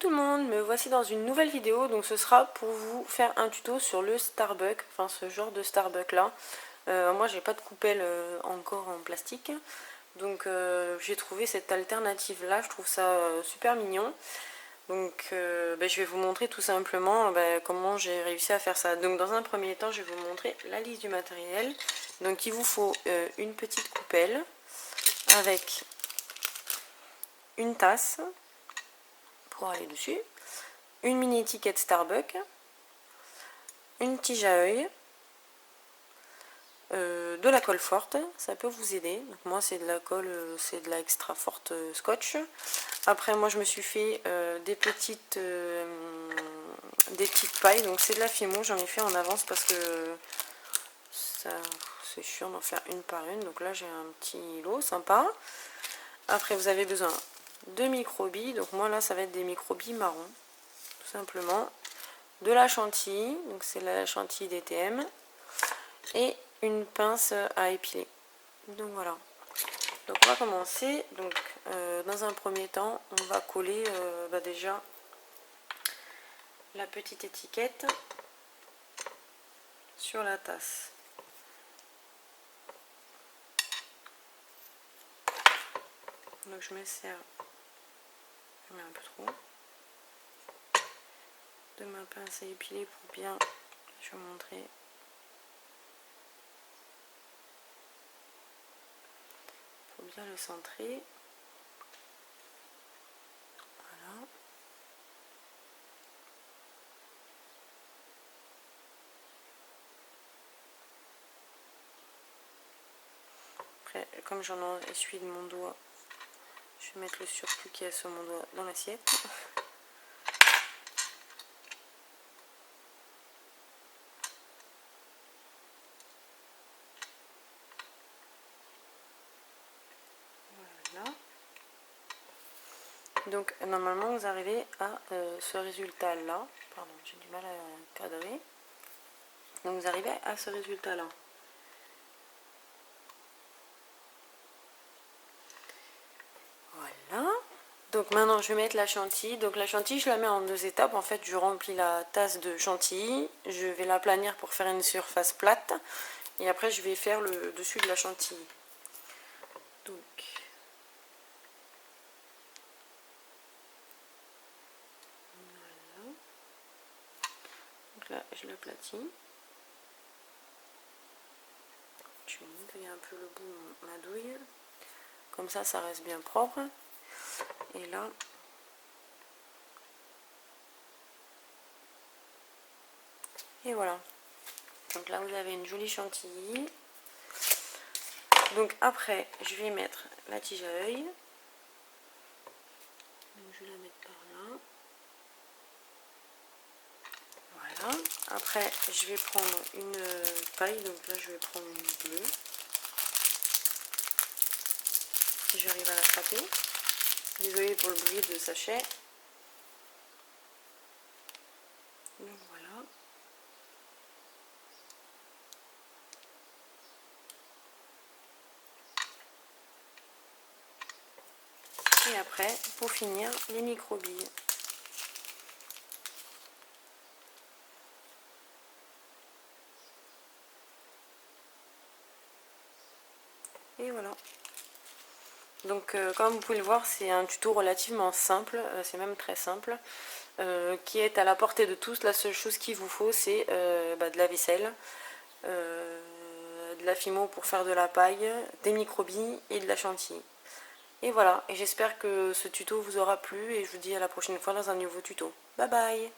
tout le monde, me voici dans une nouvelle vidéo. Donc ce sera pour vous faire un tuto sur le Starbuck, enfin ce genre de Starbuck là. Moi j'ai pas de coupelle encore en plastique, donc j'ai trouvé cette alternative là, je trouve ça super mignon. Donc je vais vous montrer tout simplement comment j'ai réussi à faire ça. Donc dans un premier temps je vais vous montrer la liste du matériel. Donc il vous faut une petite coupelle avec une tasse pour aller dessus, une mini étiquette Starbucks, une tige à œil, de la colle forte, ça peut vous aider. Donc moi c'est de la colle, c'est de la extra forte scotch. Après moi je me suis fait des petites pailles, donc c'est de la Fimo, j'en ai fait en avance parce que ça c'est chiant d'en faire une par une. Donc là j'ai un petit lot sympa. Après vous avez besoin de microbilles, donc moi là ça va être des microbilles marron tout simplement, de la chantilly, donc c'est la chantilly DTM, et une pince à épiler. Donc voilà, donc on va commencer. Donc dans un premier temps on va coller déjà la petite étiquette sur la tasse. Donc je me sers, je mets un peu trop de ma pince à épiler pour bien, je vais vous montrer, pour bien le centrer. Voilà. Après, comme j'en essuie de mon doigt, je vais mettre le surplus qui est sur mon doigt dans l'assiette. Voilà. Donc normalement vous arrivez à ce résultat là. Pardon, j'ai du mal à cadrer. Donc vous arrivez à ce résultat là. Voilà. Donc maintenant je vais mettre la chantilly. Donc la chantilly je la mets en deux étapes. En fait je remplis la tasse de chantilly. Je vais l'aplanir pour faire une surface plate. Et après je vais faire le dessus de la chantilly. Donc voilà. Donc là je l'aplatis. Je vais nettoyer un peu le bout de ma douille. Comme ça reste bien propre. Et là, et voilà. Donc là vous avez une jolie chantilly. Donc après je vais mettre la tige à œil. Donc je vais la mettre par là. Voilà. Après je vais prendre une paille. Donc là je vais prendre une bleue. Si j'arrive à l'attraper. Désolée pour le bruit de sachet. Donc voilà. Et après, pour finir, les microbilles. Et voilà. Donc comme vous pouvez le voir, c'est un tuto relativement simple, c'est même très simple, qui est à la portée de tous. La seule chose qu'il vous faut, c'est de la vaisselle, de la Fimo pour faire de la paille, des microbilles et de la chantilly. Et voilà, et j'espère que ce tuto vous aura plu et je vous dis à la prochaine fois dans un nouveau tuto. Bye bye!